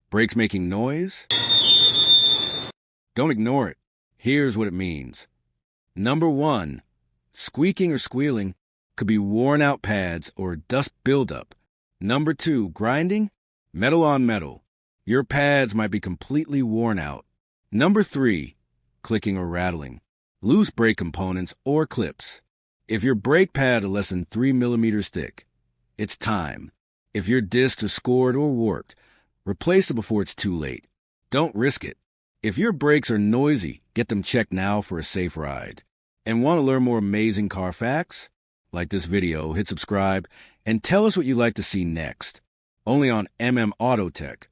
Brakes making noise? Don't ignore it. Here's what it means. Number 1, squeaking or squealing could be worn out pads or dust buildup. Number 2, grinding, metal on metal. Your pads might be completely worn out. Number 3, clicking or rattling, loose brake components or clips. If your brake pad is less than 3 millimeters thick, it's time. If your discs are scored or warped, replace it before it's too late. Don't risk it. If your brakes are noisy, get them checked now for a safe ride. And want to learn more amazing car facts? Like this video, hit subscribe, and tell us what you'd like to see next. Only on autoTech,